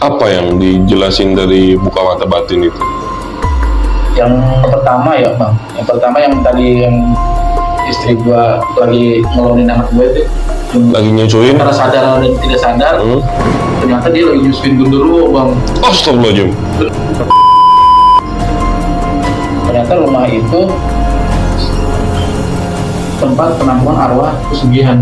Apa yang dijelasin dari buka mata batin itu? Yang pertama ya bang, yang pertama yang tadi yang istri gua lagi ngelonin anak gua itu Lagi nyusuin? antara sadar dan tidak sadar, ternyata dia lagi nyusuin genderuwo bang. Astagfirullahaladzim. Ternyata rumah itu tempat penampungan arwah pesugihan.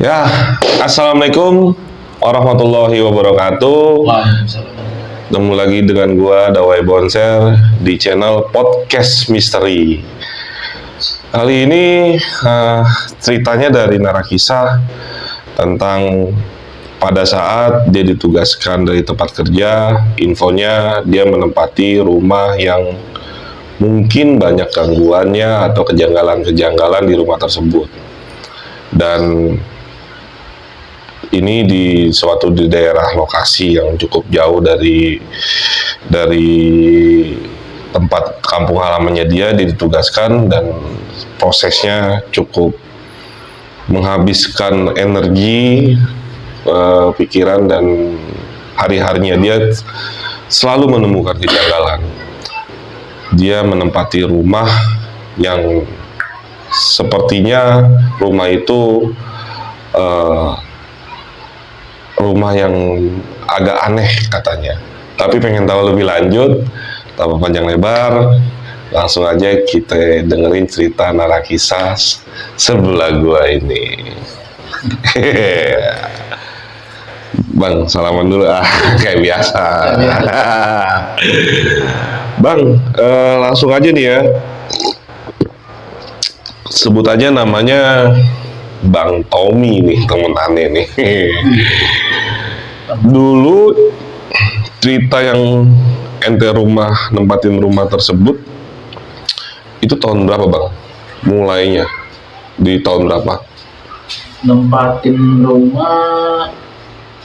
Ya, assalamualaikum warahmatullahi wabarakatuh. Waalaikumsalam. Ketemu lagi dengan gua Dawai Bonser di channel Podcast Misteri. Kali ini ceritanya dari Narakisah tentang pada saat dia ditugaskan dari tempat kerja, infonya dia menempati rumah yang mungkin banyak gangguannya atau kejanggalan-kejanggalan di rumah tersebut. Dan ini di daerah lokasi yang cukup jauh dari tempat kampung halamannya dia ditugaskan, dan prosesnya cukup menghabiskan energi, pikiran, dan hari-harinya dia selalu menemukan kejanggalan. Dia menempati rumah yang sepertinya rumah itu rumah yang agak aneh katanya. Tapi pengen tahu lebih lanjut, tanpa panjang lebar, langsung aja kita dengerin cerita Narakisah sebelah gua ini. Bang, salaman dulu kayak biasa. Bang, langsung aja nih ya. Sebut aja namanya Bang Tommy nih, temen aneh nih. Dulu cerita yang ente nempatin rumah tersebut itu tahun berapa bang? Mulainya di tahun berapa? Nempatin rumah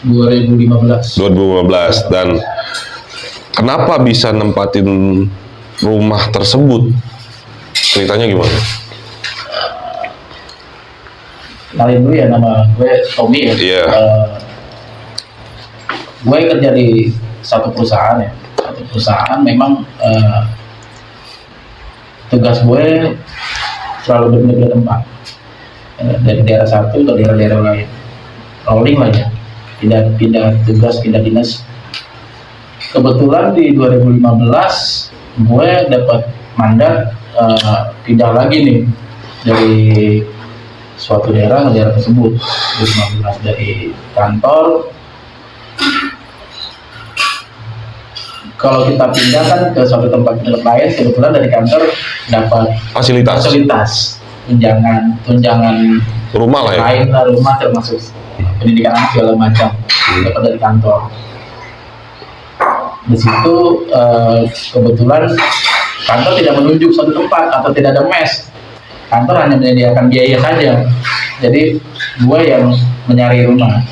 2015. 2015. Dan kenapa bisa nempatin rumah tersebut? Ceritanya gimana? Kenalin dulu ya, nama gue Tommy ya. Iya. Gue kerja di satu perusahaan ya. Satu perusahaan memang tugas gue selalu berpindah tempat, dari daerah satu ke daerah-daerah lain, rolling lah ya, pindah tugas, pindah dinas. Kebetulan di 2015 gue dapat mandat pindah lagi nih dari suatu daerah ke daerah tersebut. 2015 dari kantor. Kalau kita pindah kan ke suatu tempat lain, kebetulan dari kantor dapat fasilitas tunjangan rumah lah ya, lain, rumah termasuk pendidikan anak segala macam, dapat dari kantor. Di situ kebetulan kantor tidak menunjuk suatu tempat atau tidak ada mes. Kantor hanya menyediakan biaya saja. Jadi gue yang mencari rumah.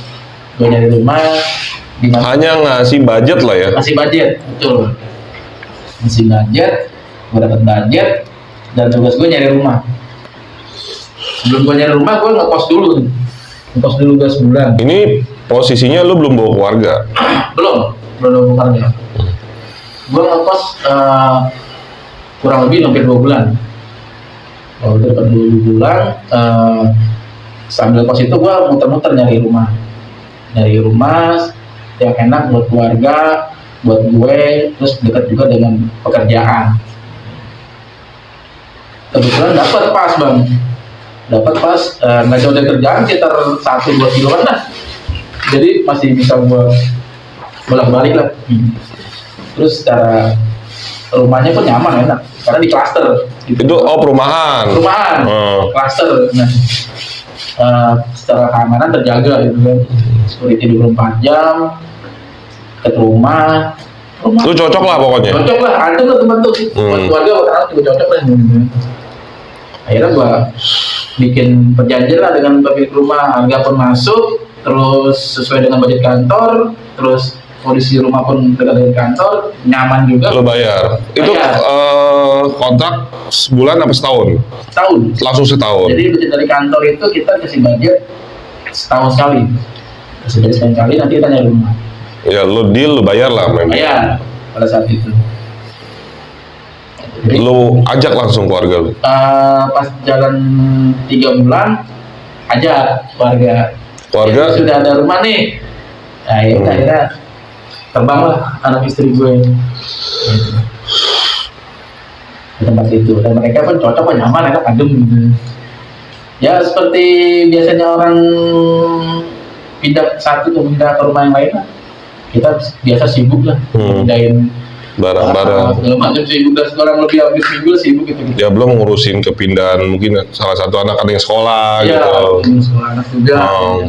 Gue nyari rumah hanya ngasih budget lah ya. Ngasih budget, betul. Ngasih budget, gue dapat budget, dan tugas gue nyari rumah. Sebelum gue nyari rumah, gue ngekos dulu gue sebulan. Ini posisinya lu belum bawa keluarga? belum keluarga. Gue ngekos kurang lebih hampir 2 bulan. Kalau udah dapat 2 bulan, sambil kos itu gue muter-muter nyari rumah yang enak buat keluarga, buat gue, terus dekat juga dengan pekerjaan. Kebetulan dapat pas nggak jauh dari kerjaan, sekitar 1-2 kiloan lah. Jadi masih bisa gue bolak-balik lah. Terus secara rumahnya pun nyaman, enak, karena di klaster gitu. Itu perumahan. Klaster. Nah, secara keamanan terjaga gitu kan, security 24 jam, ke rumah. Lu cocok lah pokoknya. Cocok lah, ada tuh teman tuh, buat keluarga, buat anak juga cocok lah. Gitu. Akhirnya gua bikin perjanjian lah dengan pemilik rumah, harga pun masuk, terus sesuai dengan budget kantor, terus kondisi rumah pun dekat dengan kantor, nyaman juga. Lu bayar. Itu kontrak sebulan apa setahun? Setahun. Langsung setahun. Jadi budget dari kantor itu kita kasih budget setahun sekali. Kasih budget setahun sekali, nanti kita nyari rumah. Ya lu deal, lu bayar lah memang. Bayar pada saat itu. Jadi, Lu ajak langsung keluarga lu. pas jalan 3 bulan, ajak keluarga. Keluarga? Jadi, sudah ada rumah nih. Nah, akhirnya terbang lah anak istri gue. Gitu. Di tempat itu, dan mereka pun cocok, kok nyaman, enak, adem gitu. Ya seperti biasanya orang pindah satu ke pindah ke rumah yang lain lah. Kita biasa sibuk lah, pindahin Barang-barang. segala macam sibuk, dan sekarang lebih habis minggu sibuk gitu. Ya belum ngurusin kepindahan mungkin salah satu anak ada yang sekolah Ya, gitu. sekolah anak juga,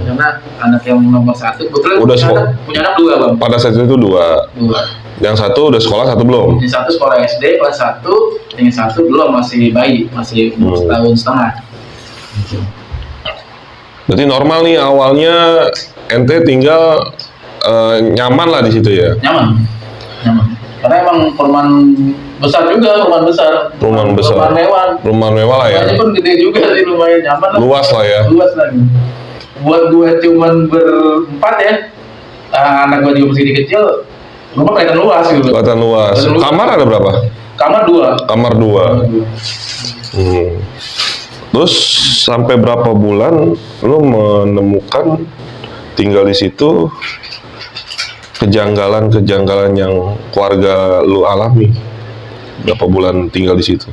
karena anak yang nomor satu kebetulan Udah sekolah. punya anak 2 bang. Pada saat itu 2. Yang satu udah sekolah, satu belum. Yang satu sekolah SD kelas 1, yang satu belum, masih bayi, masih umur setahun setengah. Gitu. Berarti normal nih awalnya ente tinggal nyaman lah di situ ya. Nyaman. Karena emang perumahan besar juga, perumahan besar. Perumahan besar. Perumahan mewah lah ya. Rumahnya pun gede juga sih, lumayan nyaman lah. Luas lah ya. Luas lagi. Buat gue cuman berempat ya, anak gue juga masih kecil, rumah kelihatan luas gitu. Kelihatan luas. Kamar ada berapa? Kamar 2. Kamar 2. Terus sampai berapa bulan lu menemukan tinggal di situ kejanggalan-kejanggalan yang keluarga lu alami? Berapa bulan tinggal di situ?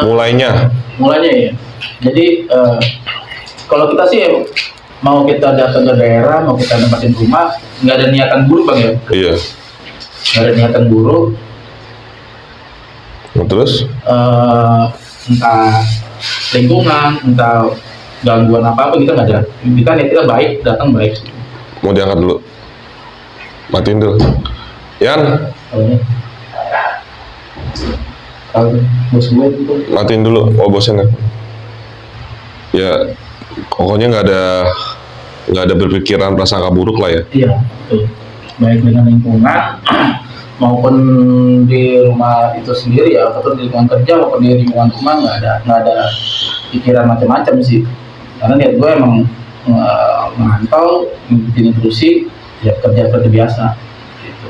Mulainya ya. Jadi kalau kita sih mau kita datang ke daerah, mau kita nempatin rumah, nggak ada niatan buruk bang ya. Iya. Nggak ada niatan buruk. Nah, terus? Entah lingkungan, entah gangguan apa kita nggak ada. Kita baik, datang baik. Mau diangkat dulu? Matiin dulu. Yan, kalau bos gue itu matiin dulu. Oh bosan ya. Pokoknya nggak ada berpikiran prasangka buruk lah ya. iya, betul. Baik dengan lingkungan maupun di rumah itu sendiri ya, ataupun di lingkungan kerja maupun di lingkungan rumah nggak ada pikiran macam-macam sih. Karena niat gue emang mengantau, ngikutin instruksi, ya kerja seperti biasa. Gitu.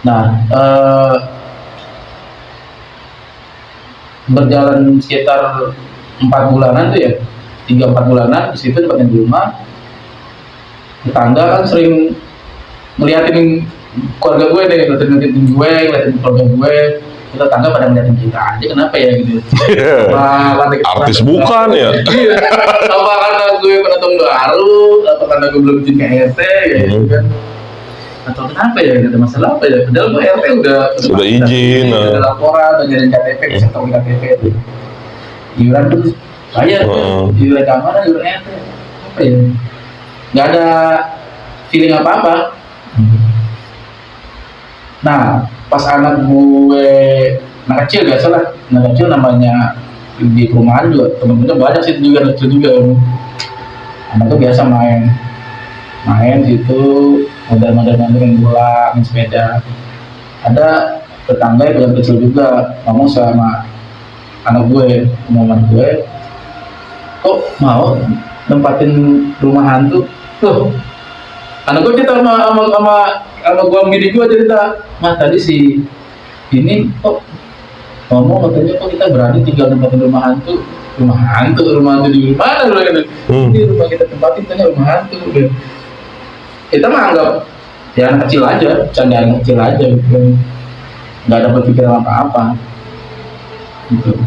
Nah, berjalan sekitar 4 bulanan tuh ya, 3-4 bulanan di situ tempatnya di rumah. Tetangga kan sering ngeliatin keluarga gue deh, ngeliatin gue, ngeliatin keluarga gue. Tetangga pada ngeliatin kita aja, kenapa ya gitu. Artis bukan ya? Apa karena gue penonton baru, apa karena gue belum bikin KRT ya gitu kan. Atau kenapa ya, ada masalah apa ya, padahal gue RT udah izin, udah laporan, udah nyariin KTP, bisa tahu KTP itu iuran tuh bayar, iuran keamanan, iuran RT, apa ya, nggak ada feeling apa-apa. Nah, pas anak gue, anak kecil biasa lah, anak kecil namanya di perumahan juga, temen-temennya banyak sih juga, anak kecil juga. Anak tuh biasa main situ, model-model main bola, main sepeda. Ada tetangga yang kecil juga ngomong sama anak gue, kok mau nempatin rumah hantu? Tuh, anak gue cerita sama gue bini gue cerita, mah tadi si ini kok ngomong katanya kok kita berani tinggal nempatin rumah hantu di mana loh gitu. Ini rumah kita tempatin katanya rumah hantu gitu. Kita mah anggap ya anak kecil aja, candaan kecil aja gitu, nggak ada berpikiran apa-apa gitu.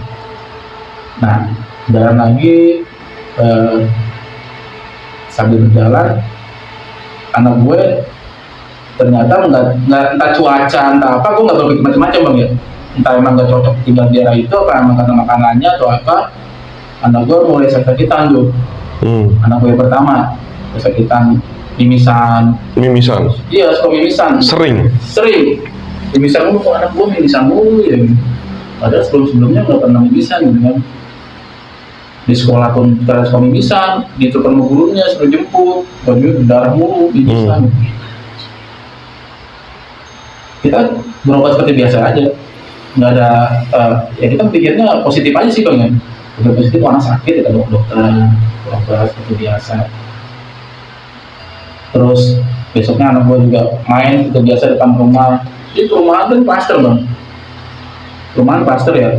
Nah, jalan lagi, sambil berjalan, anak gue ternyata nggak entah cuaca entah apa, gue nggak berpikir macam-macam bang ya, entah emang nggak cocok tinggal di daerah itu, apa emang karena makanannya atau apa, anak gue mulai sakit-sakitan tuh. Anak gue yang pertama kesakitan, mimisan. Iya, suka mimisan. Sering. Mimisan mulu, kok anak gue mimisan mulu ya. Padahal sebelumnya nggak pernah mimisan gitu kan. Di sekolah pun terus suka mimisan, di telepon sama gurunya suruh jemput, baju berdarah mulu, mimisan. Kita berobat seperti biasa aja, nggak ada ya kita pikirnya positif aja sih bang ya. Udah positif, anak sakit kita bawa dokter seperti biasa. Terus besoknya anak gue juga main seperti biasa depan rumah. Jadi perumahan kan klaster bang, perumahan klaster ya.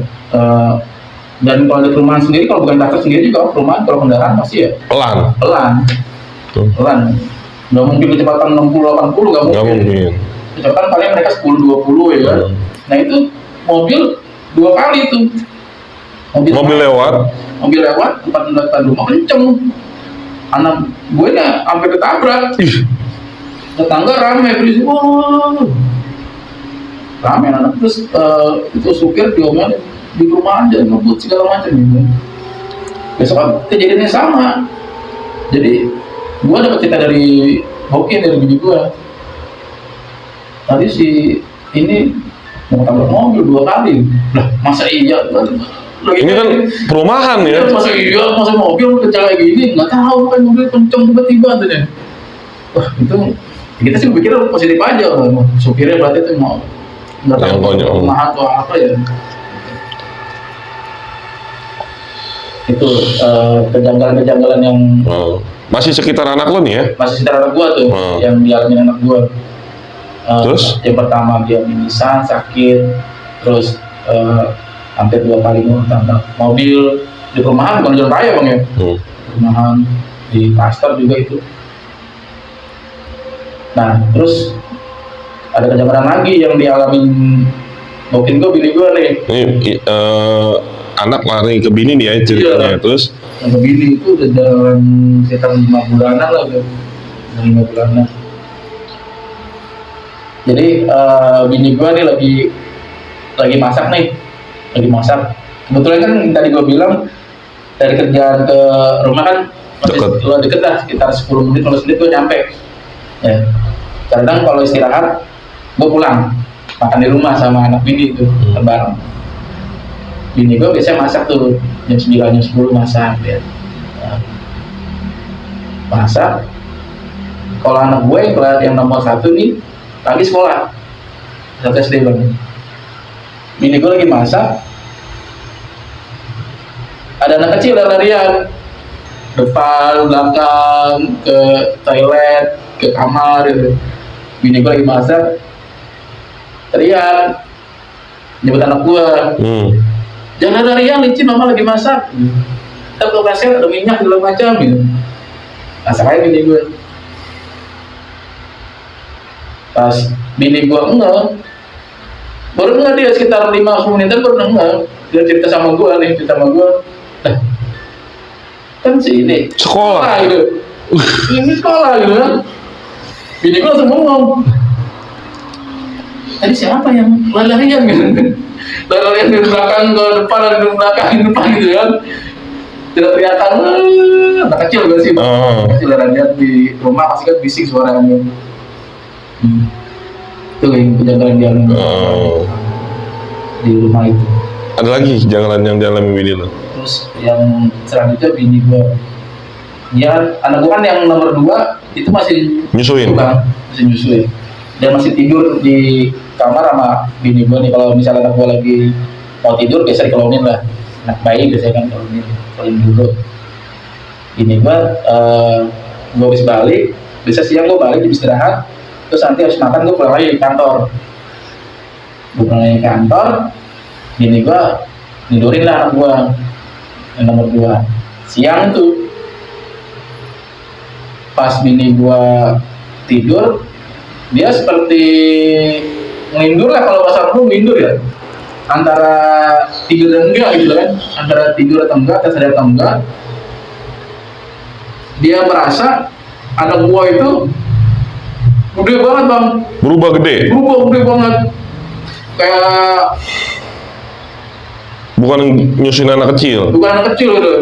Dan kalau di perumahan sendiri, kalau bukan klaster sendiri juga perumahan kalau kendaraan pasti ya pelan. Nggak mungkin kecepatan 60-80, nggak mungkin. Kecepatan paling mereka 10-20 ya kan. Nah itu mobil 2 kali tuh. Mobil lewat tempat rumah kenceng. Anak gue nya sampai ketabrak. Tetangga rame berisik, wah. Rame anak, terus itu supir diomelin di rumah aja ngebut segala macam gitu. Besok kan kejadiannya sama. Jadi gue dapat cerita dari Hoki, dari bini gue. Tadi si ini mau tabrak mobil 2 kali. Lah masa iya? Ini kan perumahan ya? Masa mobil kencang kayak gini? Nggak tahu kan, mobil kencang tiba-tiba tuh ya. Wah itu kita sih pikir positif aja, supirnya berarti itu mau nggak tahu perumahan atau apa ya. Itu kejanggalan-kejanggalan yang masih sekitar anak lo nih ya? Masih sekitar anak gua tuh, yang dialami anak gua. Terus? Yang pertama dia mimisan, sakit, terus hampir 2 kali tabrak mobil di perumahan, bukan jalan raya bang ya. Perumahan di klaster juga itu. Nah terus ada kejanggalan lagi yang dialamin mungkin bini gue nih. Ini anak lari ke bini nih ya ceritanya. Iya. Terus yang ke bini itu udah jalan sekitar 5 bulanan lah tuh. 5 bulanan. Jadi bini gue nih lagi masak nih. Kebetulan kan tadi gue bilang dari kerjaan ke rumah kan masih deket lah, sekitar 10 menit gue nyampe. Ya. Kadang kalau istirahat gue pulang makan di rumah sama anak bini itu bareng. Bini gue biasanya masak tuh jam 9 jam 10 masak ya. Masak. Kalau anak gue yang nomor 1 nih lagi sekolah 1 SD bang. Bini gue lagi masak, ada anak kecil larian depan belakang ke toilet, ke kamar gitu. Bini gue lagi masak, teriak nyebut anak gue, jangan larian licin, mama lagi masak. Ntar kalau kasih ada minyak segala macam gitu. Masak aja bini gue. Pas bini gue baru enggak dia sekitar 5-10 menitan baru enggak. Dia cerita sama gue kan si ini sekolah gitu. Ini sekolah gitu kan. Bini gue langsung ngomong, tadi siapa yang lari-larian gitu. Lari-larian dari belakang ke depan, dari belakang ke depan gitu kan. Tidak teriakan, anak kecil gak sih bang? Kecil lari-larian di rumah pasti kan bising suaranya. Itu yang kejanggalan dia di rumah itu. Ada lagi kejanggalan yang dialami bini lo? Terus yang selanjutnya bini gue, dia anak gue kan yang nomor 2 itu masih nyusuin. Dan masih tidur di kamar sama bini gue nih. Kalau misalnya anak gue lagi mau tidur biasa dikelonin lah, anak bayi biasanya kan kelonin dulu. Bini gue habis balik, biasa siang gue balik istirahat, terus nanti harus makan gue pulang lagi ke kantor. Bini gue tidurin lah anak gue yang nomor 2 siang tuh. Pas bini gue tidur, dia seperti ngelindur lah, kalau bahasa orang ngelindur ya, antara tidur dan enggak gitu kan, antara tidur atau enggak, tersadar atau enggak. Dia merasa anak gue itu gede banget bang, berubah gede banget, kayak Bukan nyusin anak kecil. bukan anak kecil gitu.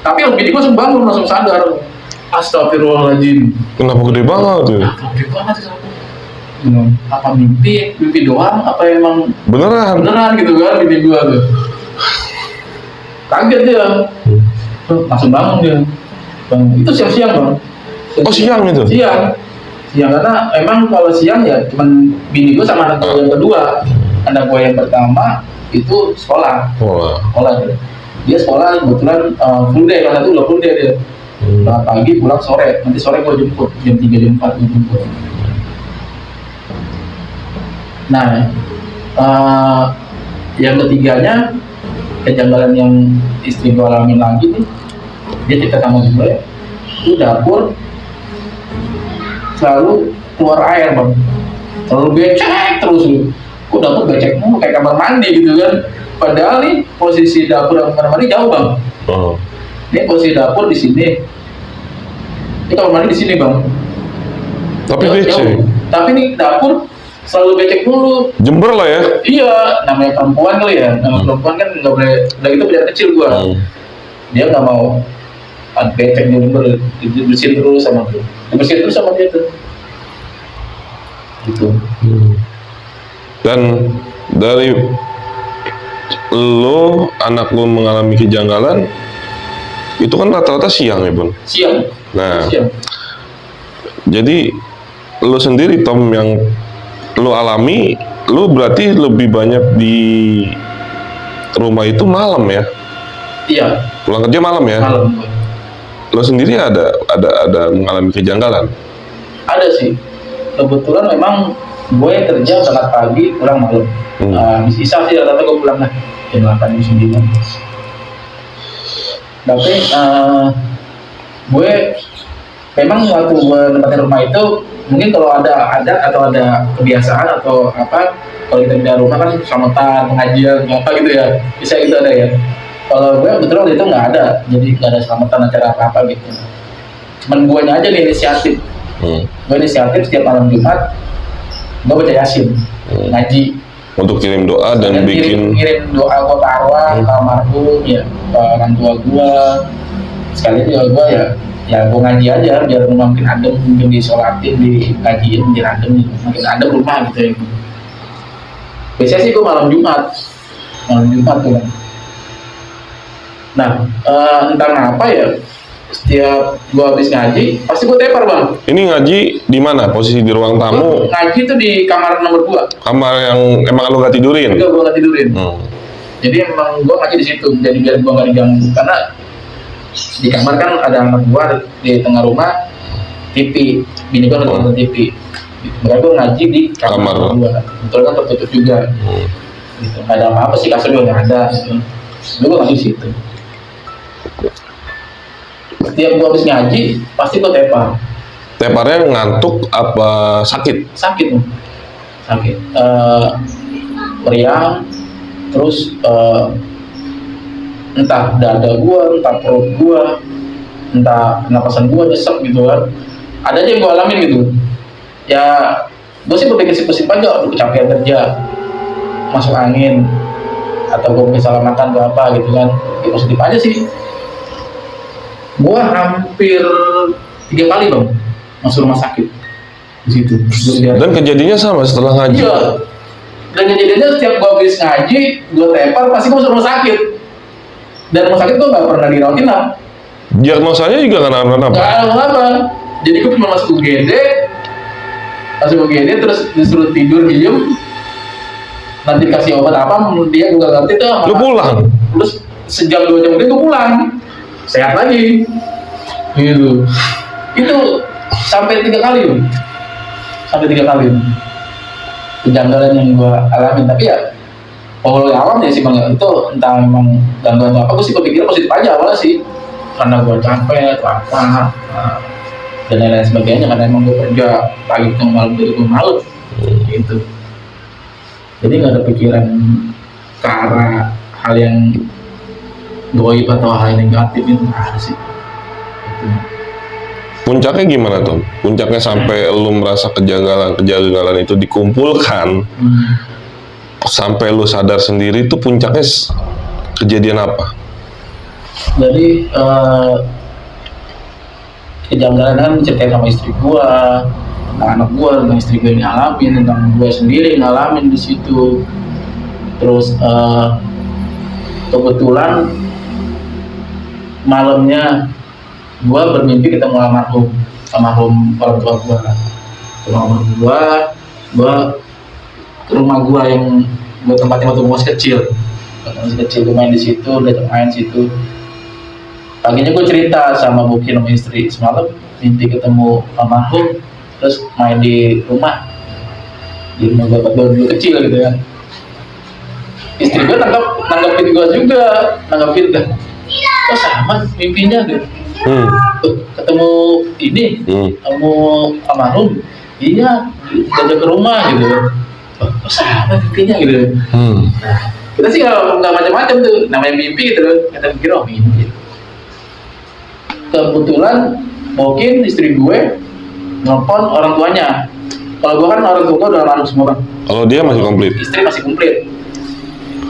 Tapi bini gue langsung bangun, langsung sadar. Astagfirullahaladzim. Kenapa gede banget tuh? Gede banget sih. Apa mimpi doang? Apa emang Beneran? gitu kan bini gue tuh. Kaget dia. Langsung bangun dia. Bang, itu siang-siang bang. Oh siang itu? Siang karena emang kalau siang ya cuman bini gue sama anak gue yang kedua. Anak gue yang pertama itu sekolah. Dia sekolah kebetulan full day, kalau satu udah full day dia. Pagi pulang sore, nanti sore gue jemput jam 3 jam 4 gue jemput. Nah, yang ketiganya kejanggalan yang istri gue alamin lagi nih, dia cerita sama gue, itu dapur selalu keluar air bang, selalu becek terus lu. Kok dapur becek mulu kayak kamar mandi gitu kan? Padahal nih posisi dapur dan kamar mandi jauh bang. Ini posisi dapur di sini, ini kamar mandi di sini bang. Tapi Jauh. becek. Tapi nih dapur selalu becek mulu. Jember lah ya? Iya, namanya perempuan kali ya. Namanya perempuan kan nggak boleh. Udah itu beda kecil gua. Dia nggak mau becek jember, dibersihin terus sama dia. Dibersihin terus sama dia tuh. Gitu. Dan dari lo, anak lo mengalami kejanggalan, itu kan rata-rata siang ya Bun? Siang. Nah, Siang. jadi lo sendiri Tom yang lo alami, lo berarti lebih banyak di rumah itu malam ya? Iya. Pulang kerja malam ya? Malam. Lo sendiri ada mengalami kejanggalan? Ada sih. Kebetulan memang gue kerja berangkat pagi, pulang malam. Habis isya sih rata-rata gue pulang lah jam 8 jam 9. Tapi gue memang waktu gue nempatin rumah itu mungkin kalau ada atau ada kebiasaan atau apa, kalau kita pindah rumah kan selamatan, pengajian, apa gitu ya, bisa gitu ada ya. Kalau gue betul waktu itu nggak ada, jadi nggak ada selamatan acara apa gitu. Cuman gue aja nih inisiatif. Gue inisiatif setiap malam Jumat gue baca Yasin, ngaji. Untuk kirim doa dan bikin kirim doa gue ke arwah, ke almarhum ya, ke orang tua gue. Sekali juga gue ya gue ngaji aja biar rumah makin adem, mungkin disolatin, dikajiin biar adem, makin adem rumah gitu ya. Biasanya sih gue malam Jumat tuh. Nah, entah kenapa ya, setiap gue habis ngaji pasti gue tepar bang. Ini ngaji di mana? Posisi di ruang tamu? Ngaji tuh di kamar nomor 2. Kamar yang emang lu gak tidurin? Enggak, gue gak tidurin. Jadi emang gue ngaji di situ, jadi biar gue gak diganggu. Karena di kamar kan ada anak gue di tengah rumah, TV, bini gue nonton TV. Makanya gue ngaji di kamar gue. Betul kan tertutup juga. Gitu. Gak ada apa-apa sih, kasur juga gak ada. Gitu. Gue ngaji di situ. Setiap gue habis ngaji, pasti gue tepar. Teparnya ngantuk apa sakit? Sakit. Meriang, terus entah dada gue, entah perut gue, entah napasan gue nyesek gitu kan. Ada aja yang gue alamin gitu. Ya, gue sih berpikir sip-sip aja, aduh kecapean kerja, masuk angin, atau gue mungkin salah makan atau apa gitu kan. Ya positif aja sih. Gue hampir 3 kali bang masuk rumah sakit di situ. Dan kejadiannya sama setelah ngaji? Iya. Dan kejadiannya setiap gue habis ngaji, gue tepar, pasti gue masuk rumah sakit. Dan rumah sakit gue gak pernah dirawat inap. Diagnosanya juga nggak kenapa-napa? Gak kenapa-napa. Jadi gue cuma masuk UGD, terus disuruh tidur diem. Nanti kasih obat apa, dia gue gak ngerti tuh. Lu pulang? Terus sejam 2 jam kemudian gue pulang. Sehat lagi. Gitu. Itu sampai 3 kali loh. Kejanggalan yang gue alamin. Tapi ya kalau awam ya sih bang, itu entah memang gangguan atau apa, gue sih berpikir positif aja awalnya sih, karena gue capek atau apa dan lain-lain sebagainya, karena emang gue kerja pagi ke malam dari gue malam gitu. Jadi nggak ada pikiran ke arah hal yang goib atau hal yang negatif, itu nggak ada sih gitu. Puncaknya gimana Tom? Puncaknya sampai lu merasa kejanggalan itu dikumpulkan, sampai lu sadar sendiri itu puncaknya kejadian apa? Jadi kejanggalan kan ceritain sama istri gua, tentang anak gua, tentang istri gua yang ngalamin, tentang gua sendiri yang ngalamin di situ. Terus kebetulan malamnya gua bermimpi ketemu almarhum orang tua gua. Gua ke rumah gua yang gua tempatin waktu gua masih kecil. Gua main di situ, udah main situ. Paginya gue cerita sama Bukin sama istri, semalam mimpi ketemu almarhum, terus main di rumah bapak gue dulu kecil gitu kan. Istri gue nanggapin gue juga, nanggapin dah. Oh sama mimpinya gitu. Ketemu ini, ketemu almarhum, iya, diajak ke rumah gitu. Oh sama mimpinya gitu. Kita sih nggak macam-macam tuh, namanya mimpi gitu. Kita pikir oh mimpi. Kebetulan mungkin istri gue nelfon orang tuanya. Kalau gue kan orang tua gue udah almarhum semua kan. Kalau dia masih komplit. Istri masih komplit.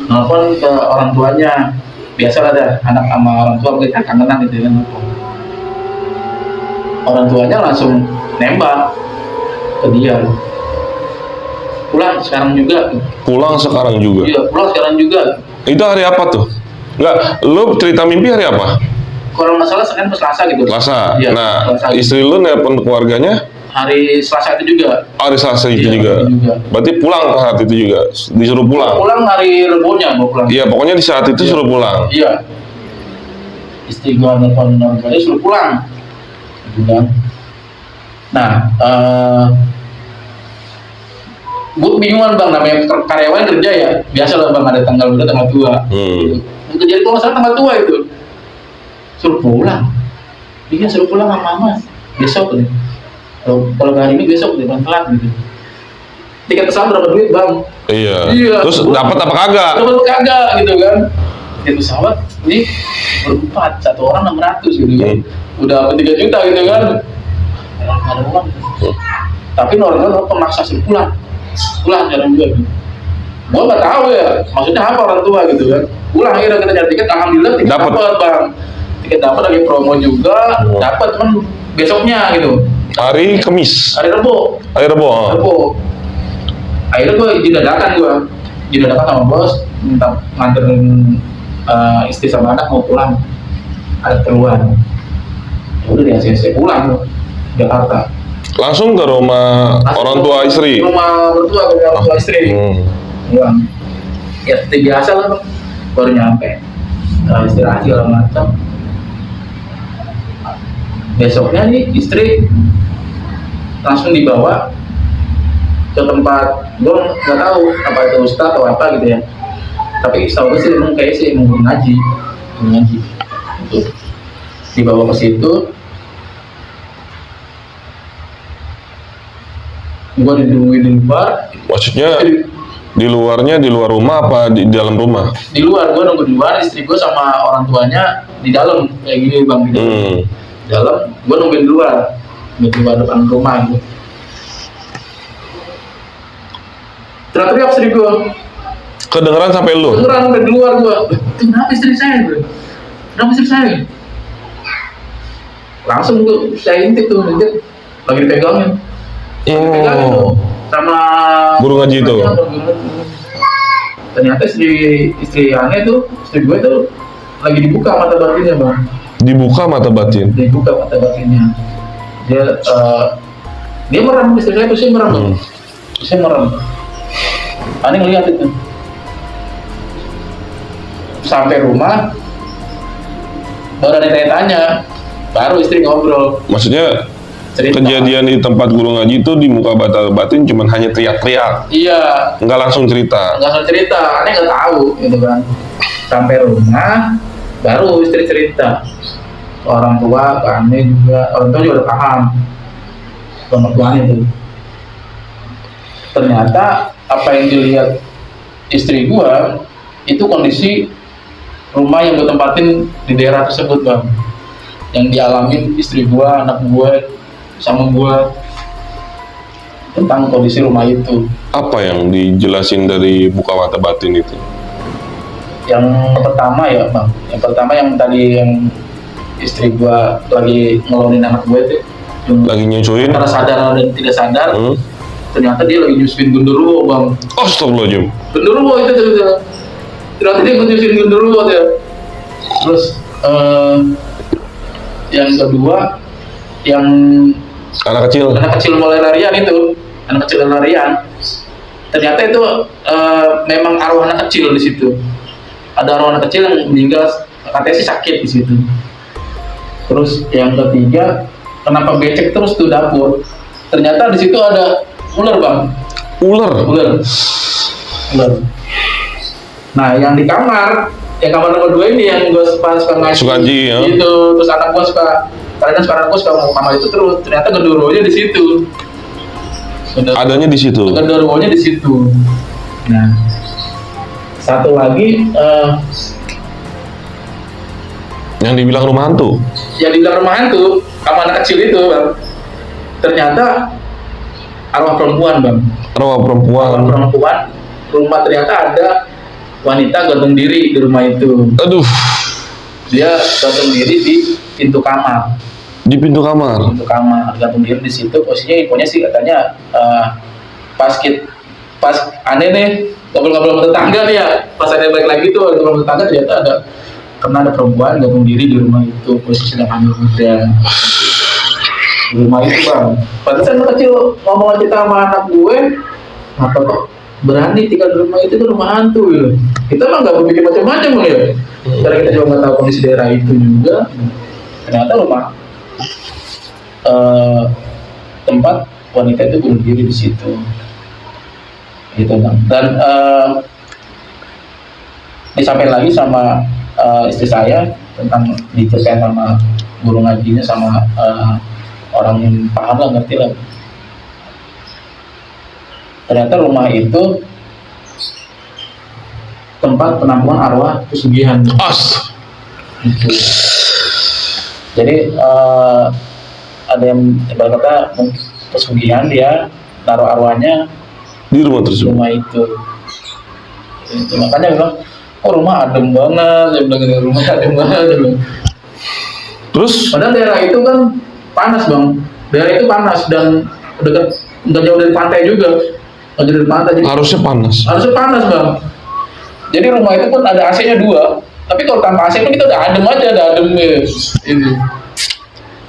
Nelfon ke orang tuanya. Biasa ada anak sama orang tua kita kangenan gitu kan. Orang tuanya langsung nembak ke dia. Pulang sekarang juga. Pulang sekarang juga. Iya, pulang sekarang juga. Itu hari apa tuh? Enggak, lu cerita mimpi hari apa? Kalau masalah Senin pas Selasa gitu. Selasa. Iya, Nah, Selasa. istri lu nelpon keluarganya Hari Selasa itu juga. hari Selasa itu Iya, juga. itu juga. Berarti pulang saat itu juga. Disuruh pulang. Pulang hari Rebonya mau pulang. Iya, pokoknya di saat itu Iya. suruh pulang. Iya. Istri gua nelfon orang tuanya suruh pulang. Gitu kan. Nah, gua kebingungan bang, namanya karyawan kerja ya. Biasa lah bang, ada tanggal muda, tanggal tua. Jadi kalau salah tanggal tua itu suruh pulang. Dia suruh pulang sama mama. Besok nih. Kalau hari ini besok nih, bang telat gitu. Tiket pesawat berapa duit bang? Iya. Iya. Terus dapat apa kagak? Dapat kagak gitu kan. Tiket pesawat ini berempat, satu orang 600 gitu kan. Udah 3 juta gitu kan. Nggak ada uang. Tapi orang pemaksa suruh pulang jalan juga gitu. Gua nggak tahu ya, maksudnya apa orang tua gitu kan. Pulang akhirnya kita cari tiket, alhamdulillah tiket Dapet. dapat bang. Tiket dapat lagi promo juga, dapat cuman besoknya gitu. Hari Kamis. Hari Rebo. Hari Rebo. Oh. Rebo. Akhirnya gue izin dadakan sama bos, minta nganterin istri sama anak mau pulang, ada keperluan. Ya udah dia ACC pulang Jakarta. Langsung ke rumah orang tua istri. Rumah mertua ke orang tua istri. Pulang. Ya seperti biasa lah bang. Baru nyampe. Istirahat segala macam. Besoknya nih istri langsung dibawa ke tempat, gue nggak tahu apa itu ustaz atau apa gitu ya. Tapi setahu gue sih emang kayak sih mau ngaji gitu. Dibawa ke situ, gue ditungguin di luar. Maksudnya di luarnya, di luar rumah apa di dalam rumah? Di luar, gue nunggu di luar, istri gue sama orang tuanya di dalam kayak gini bang di dalam. Di dalam, gue nungguin di luar depan rumah gitu. Teriak-teriak istri gue. Kedengeran sampai lu? Kedengeran udah di luar gue. Kenapa istri saya bro? Kenapa istri saya? Langsung tuh saya intip lagi dipegangin. Dipegangin tuh sama guru ngaji itu. Ternyata istri aneh tuh, istri gue tuh lagi dibuka mata batinnya bang. Dibuka mata batin. Dibuka mata batinnya. Dia merem, istri saya tuh sih merem. Saya merem. Aneh ngeliat itu. Sampai rumah baru ada tanya, baru istri ngobrol. Maksudnya Cerita. kejadian di tempat guru ngaji itu di muka mata batin cuman hanya teriak-teriak. Iya. Nggak langsung cerita. Nggak usah cerita, aneh nggak tahu gitu kan. Sampai rumah baru istri cerita. Orang tua, ke aneh juga, orang tua juga udah paham. Pengetahuan itu. Ternyata apa yang dilihat istri gua itu kondisi rumah yang gue tempatin di daerah tersebut bang, yang dialamin istri gua, anak gua, sama gua. tentang kondisi rumah itu. Apa yang dijelasin dari buka mata batin itu? Yang pertama ya bang, yang pertama yang tadi yang istri gua lagi ngelonin anak gue itu, yang Lagi nyusuin? antara sadar dan tidak sadar, ternyata dia lagi nyusuin genderuwo bang. Astagfirullahaladzim. Genderuwo itu ternyata dia nyusuin genderuwo ya. Terus yang kedua, yang Anak kecil mulai larian itu, anak kecil larian, ternyata itu memang arwah anak kecil di situ. Ada arwah anak kecil yang meninggal, katanya sih sakit di situ. Terus yang ketiga, kenapa becek terus tuh dapur? Ternyata di situ ada ular bang. Ular. Nah yang di kamar, yang kamar nomor 2 ini yang gue suka ngaji. Suka ngaji, ya. Gitu. Terus anak gue suka, karena sekarang gue suka mau kamar itu terus. Ternyata genderuwonya di situ. Adanya di situ. Genderuwonya di situ. Nah, satu lagi Yang dibilang rumah hantu. yang di dalam rumah hantu, kamar anak kecil itu bang, ternyata arwah perempuan bang. Arwah Arwah perempuan. perempuan, rumah ternyata ada wanita gantung diri di rumah itu. Aduh. Dia gantung diri di pintu kamar. Di pintu kamar. Gantung diri di situ. Posisinya infonya sih katanya pas aneh nih ngobrol-ngobrol sama tetangga nih ya, pas ada balik lagi tuh ngobrol sama tetangga, ternyata ada perempuan gantung diri di rumah itu, posisi sedang hamil muda di rumah itu bang. Pantesan anak kecil ngomong cerita sama anak gue, apa kok berani tinggal di rumah itu, rumah hantu gitu. Kita mah nggak berpikir macam-macam bang ya, karena kita juga nggak tahu kondisi daerah itu juga. Ternyata rumah tempat wanita itu bunuh diri di situ, gitu bang. Dan disampaikan lagi sama istri saya tentang diceritain sama guru ngajinya, sama orang yang paham lah, ngerti lah. Ternyata rumah itu tempat penampungan arwah pesugihan. Gitu. Jadi ada yang kata pesugihan, dia taruh arwahnya Di rumah tersebut. rumah itu. Makanya bilang, kok rumah adem banget, saya bilang gitu, rumah adem banget. Terus? Padahal daerah itu kan panas bang, daerah itu panas dan dekat, nggak jauh dari pantai juga, nggak jauh dari pantai. Jadi Harusnya panas bang. Jadi rumah itu pun ada AC-nya 2, tapi kalau tanpa AC pun kita udah adem aja, ada ademnya. Itu.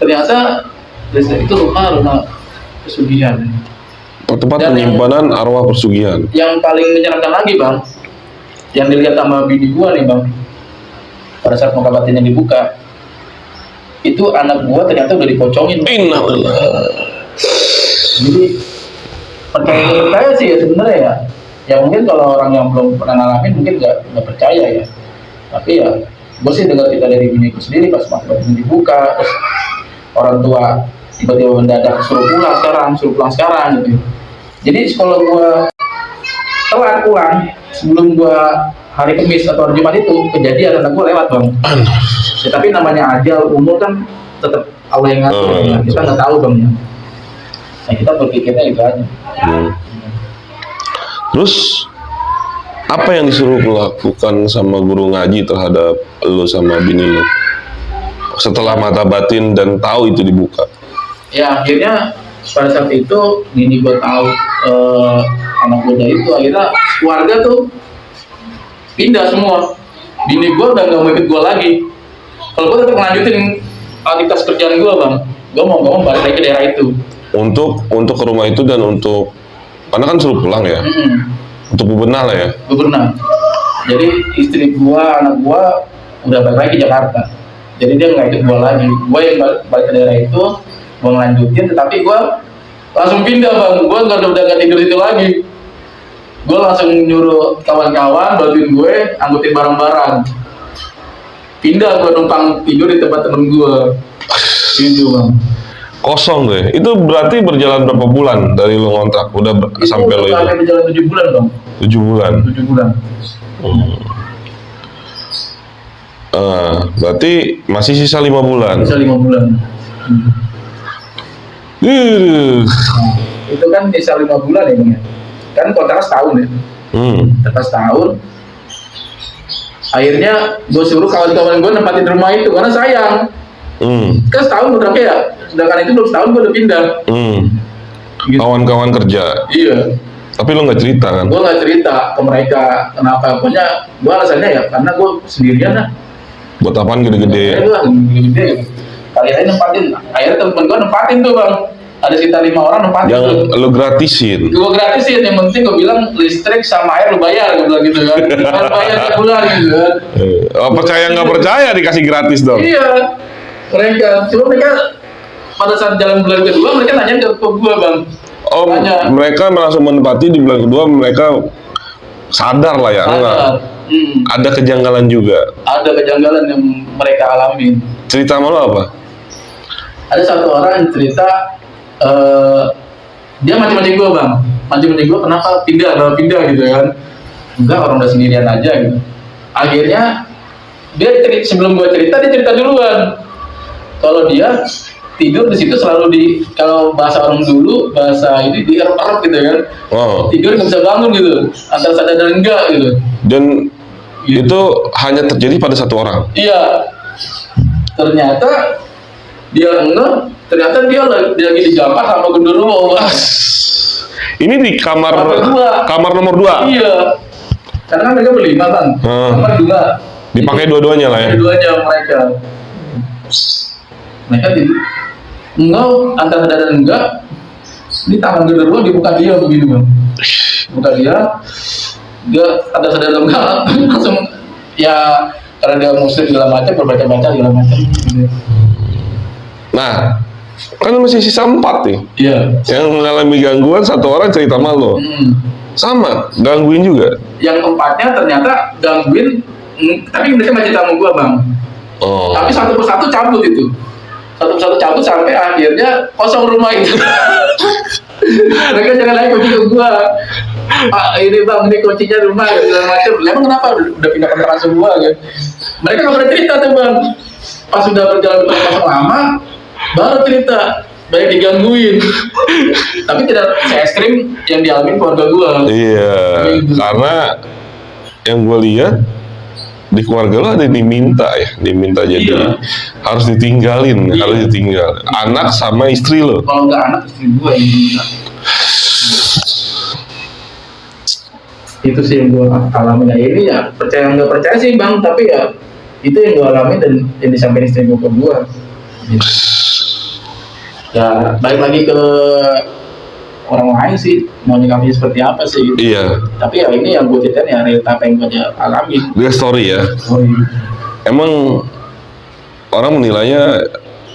Ternyata itu rumah pesugihan. tempat Dan penyimpanan arwah pesugihan. Yang paling menyeramkan lagi bang, yang dilihat sama bini gua nih bang, pada saat muka batinnya dibuka, itu anak gua ternyata udah dipocongin. Innalillah. Jadi percaya sih ya sebenarnya ya. Ya mungkin kalau orang yang belum pernah ngalamin mungkin nggak percaya ya. Tapi ya gue sih dengar cerita dari bini gue sendiri pas muka batinnya dibuka, terus orang tua tiba-tiba mendadak suruh pulang sekarang gitu. Jadi sekolah gua telat pulang sebelum gua hari Kamis atau hari Jumat itu kejadian, anak gua lewat bang. Ya, tapi namanya ajal, umur kan tetap Allah yang ngatur ya. Kita nggak tahu bang ya. Nah kita berpikirnya itu aja. Terus apa yang disuruh lakukan sama guru ngaji terhadap lo sama bini lo setelah mata batin dan tahu itu dibuka? Ya akhirnya pada saat itu gini gue tahu anak muda itu, akhirnya keluarga tuh pindah semua. Bini gue udah nggak mau ikut gue lagi. Kalau gue tetap melanjutin aktivitas kerjaan gue bang, gue mau balik lagi ke daerah itu. Untuk ke rumah itu dan untuk, karena kan suruh pulang ya, untuk bebenah lah ya. Bebenah. Jadi istri gue, anak gue udah balik lagi ke Jakarta. Jadi dia nggak ikut gue lagi. Gue yang balik ke daerah itu, gue ngelanjutin, tetapi gue langsung pindah bang. Gue udah nggak tidur itu lagi. Gue langsung nyuruh kawan-kawan bantuin gue angkutin barang-barang. Pindah gue numpang tidur di tempat temen gue. Gitu bang. Kosong deh. Itu berarti berjalan berapa bulan dari lo ngontrak? Udah sampai lo itu? Sampai berjalan 7 bulan bang. 7 bulan. 7 bulan. Berarti masih sisa 5 bulan. Bisa 5 bulan. itu kan bisa 5 bulan ya Bang ya. Kan kontraknya setahun ya. Kontrak setahun. Akhirnya gue suruh kawan-kawan gue nempatin rumah itu karena sayang. Kan setahun kontraknya ya. Sedangkan itu belum setahun gue udah pindah. Gitu. Kawan-kawan kerja. Iya. Tapi lo nggak cerita kan? Gue nggak cerita ke mereka kenapa. Pokoknya gue alasannya ya karena gue sendirian lah. Buat apaan gede-gede? Gede-gede. Kali aja nempatin. Akhirnya temen gue nempatin tuh Bang. Ada sekitar 5 orang nempatin. Yang tuh. lo gratisin? Gue gratisin. Yang penting gue bilang listrik sama air lo bayar. Gue bilang gitu kan. Harus bayar tiap bulan gitu kan. Percaya nggak percaya dikasih gratis dong? Iya. Mereka. Cuma mereka pada saat jalan bulan kedua mereka nanya ke gue Bang. Oh, mereka langsung menempati di bulan kedua, mereka sadar lah ya, enggak? Ada kejanggalan juga. Ada kejanggalan yang mereka alami. Cerita sama lo apa? Ada satu orang yang cerita, dia mancing-mancing gue Bang. Mancing-mancing gue kenapa pindah gitu kan. Enggak, orang udah sendirian aja gitu. Akhirnya, dia sebelum gue cerita, dia cerita duluan. Kalau dia tidur di situ selalu kalau bahasa orang dulu, bahasa ini dierep-erep gitu kan. Tidur nggak bisa bangun gitu, antara sadar dan enggak gitu. Dan gitu. Itu hanya terjadi pada satu orang? Iya. Ternyata dia ternyata dia lagi digampar sama genderuwo. Ini di kamar nomor 2? Iya. Karena kan mereka berlima Bang. Kamar 2. Dipakai dua-duanya lah ya? Dua-duanya mereka tidur. Enggak, antara sadar dan enggak, ini tangan genderuwo dibuka dia begini Bang. Buka dia antara sadar dan enggak, langsung ya karena dia muslim segala macam, berbaca-baca segala macam. Nah, kan masih sisa 4 nih. Iya. Yang mengalami gangguan satu orang cerita sama lo. Sama, gangguin juga. Yang 4-nya ternyata gangguin, tapi mereka masih tamu gua Bang. Tapi satu persatu cabut itu. Satu-satu cabut sampai akhirnya kosong rumah itu. Mereka jangan lagi kunci ke gua. Pak, ini Bang, ini kuncinya rumah segala macam. Emang kenapa udah pindah kontrakan semua kan? Mereka nggak pernah cerita tuh Bang. Pas sudah berjalan kosong lama, baru cerita banyak digangguin. Tapi tidak se-ekstrim yang dialami keluarga gua. Iya, karena yang gua lihat di keluarga lo ada yang diminta jadi harus ditinggalin, harus ditinggal anak sama istri lo. Kalau nggak anak, istri gue yang minta. Itu sih yang gue alami. Nah ini ya percaya nggak percaya sih Bang, tapi ya itu yang gue alami dan yang disampaikan istri gue ke gue. Ya balik lagi ke orang lain sih, mau nyikapinya seperti apa sih gitu. Iya. Tapi ya ini yang gue ceritain ya realita apa yang gue alami. Dia story ya. Emang orang menilainya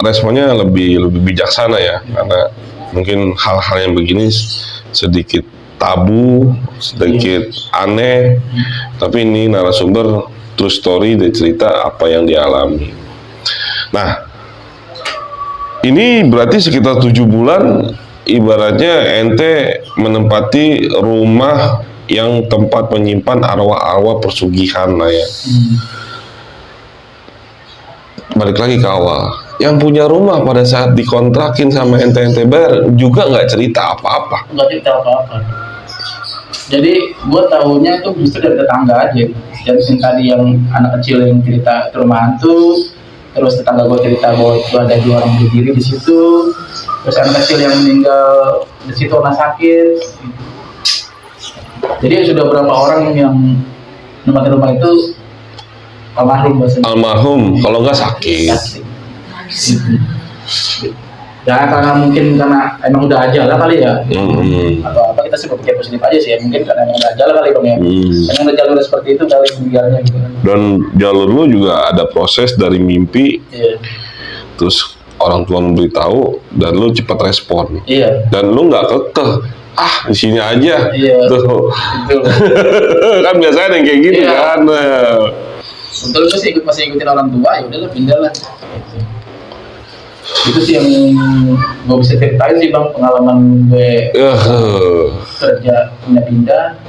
responnya lebih bijaksana ya, karena mungkin hal-hal yang begini sedikit tabu, sedikit aneh. Tapi ini narasumber true story, dia cerita apa yang dialami. Nah, ini berarti sekitar 7 bulan. Ibaratnya ente menempati rumah yang tempat menyimpan arwah-arwah persugihan lah ya. Balik lagi ke awal, yang punya rumah pada saat dikontrakin sama ente bayar juga nggak cerita apa-apa. Nggak cerita apa-apa. Jadi gue tahunya itu justru dari tetangga aja. Jadi tadi yang anak kecil yang cerita ke rumah hantu, terus tetangga gue cerita bahwa itu ada 2 orang berdiri di situ. Terus anak kecil yang meninggal di situ karena sakit. Jadi sudah berapa orang yang nempatin rumah itu almarhum bahasanya. Almarhum, kalau nggak sakit. Ya karena mungkin karena emang udah ajalah kali ya. Atau apa, kita sih berpikir positif aja sih ya. Mungkin karena emang udah ajalah kali Bang ya. Emang udah jalur seperti itu kali biarnya gitu kan. Dan jalur lu juga ada proses dari mimpi. Terus orang tua memberitahu dan lu cepat respon. Dan lu nggak kekeh, di sini aja. Tuh. Kan biasanya yang kayak gitu kan. Betul, gue sih masih ikutin orang tua, ya udahlah pindah lah. Itu sih yang gue bisa ceritain sih Bang, pengalaman gue kerja pindah-pindah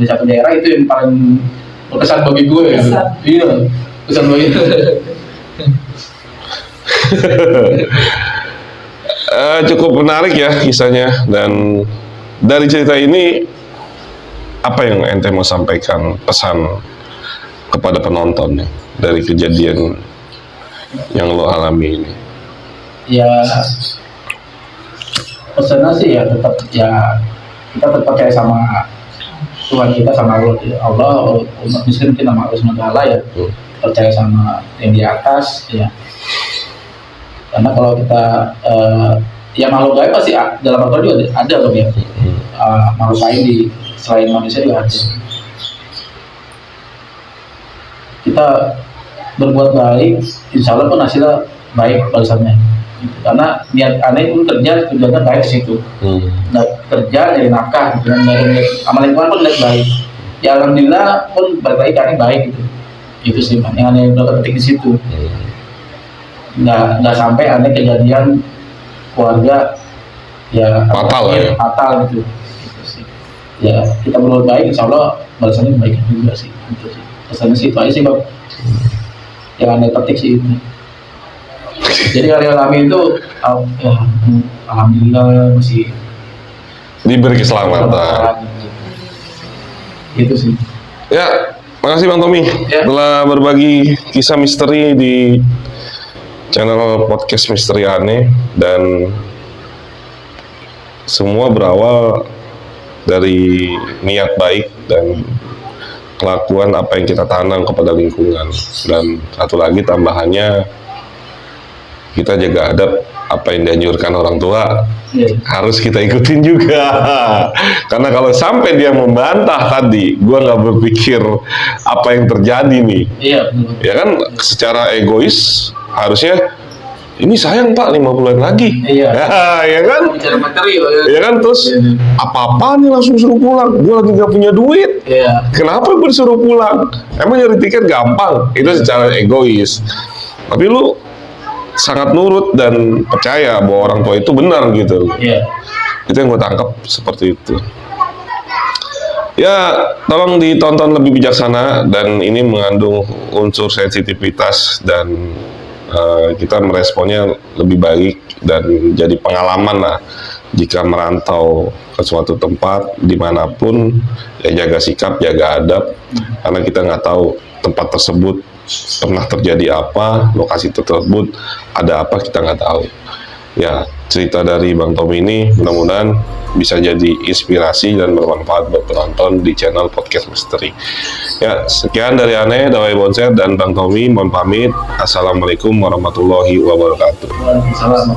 di satu daerah, itu yang paling berkesan bagi gue ya. Iya, kesan bagi Cukup menarik ya kisahnya, dan dari cerita ini apa yang ente mau sampaikan pesan kepada penonton nih dari kejadian yang lo alami ini? Ya pesannya sih ya tetap ya kita tetap percaya sama Tuhan kita, sama Allah. Umat muslim kita sama Allah SWT ya, percaya sama yang di atas ya. Karena kalau kita ya makhluk gaib pasti dalam Al-Quran juga ada loh ya. Makhluk lain di selain manusia juga ada. Kita berbuat baik, insya Allah pun hasilnya baik balasannya. Karena niat aneh pun kerja tujuannya baik di situ. Nah, kerja dari nafkah, gitu. Dan dari amal lingkungan pun lihat baik. Ya alhamdulillah pun balik lagi baik gitu. Itu sih yang aneh dapat petik di situ. Nggak sampai aneh kejadian keluarga ya fatal gitu. Gitu sih. Ya kita berbuat baik, insya Allah balasannya baik juga sih. Gitu sih. Pesannya sih itu aja sih Bang. Yang aneh petik sih itu. Jadi hari alami itu alhamdulillah masih diberi keselamatan. Itu sih. Ya, makasih Bang Tommy telah berbagi kisah misteri di channel podcast Misteri Aneh, dan semua berawal dari niat baik dan kelakuan apa yang kita tanam kepada lingkungan. Dan satu lagi tambahannya, kita jaga adab apa yang dianjurkan orang tua harus kita ikutin juga. Karena kalau sampai dia membantah tadi, gua nggak berpikir apa yang terjadi nih. Ya kan, secara egois harusnya ini sayang Pak 5 bulan lagi. Ya kan? Bicara materi ya kan, terus apa-apa nih langsung suruh pulang. Gua lagi nggak punya duit. Kenapa gue disuruh pulang? Emang nyari tiket gampang? Itu secara egois. Tapi lu sangat nurut dan percaya bahwa orang tua itu benar gitu. Itu yang gue tangkap seperti itu. Ya, tolong ditonton lebih bijaksana, dan ini mengandung unsur sensitivitas, dan kita meresponnya lebih baik dan jadi pengalaman lah jika merantau ke suatu tempat dimanapun. Ya jaga sikap, jaga adab, karena kita nggak tahu tempat tersebut pernah terjadi apa, lokasi tersebut ada apa, kita nggak tahu. Ya, cerita dari Bang Tommy ini mudah-mudahan bisa jadi inspirasi dan bermanfaat buat penonton di channel Podcast Misteri. Ya, sekian dari Aneh, Dawai Bonser, dan Bang Tommy, mohon pamit. Assalamualaikum warahmatullahi wabarakatuh. Waalaikumsalam.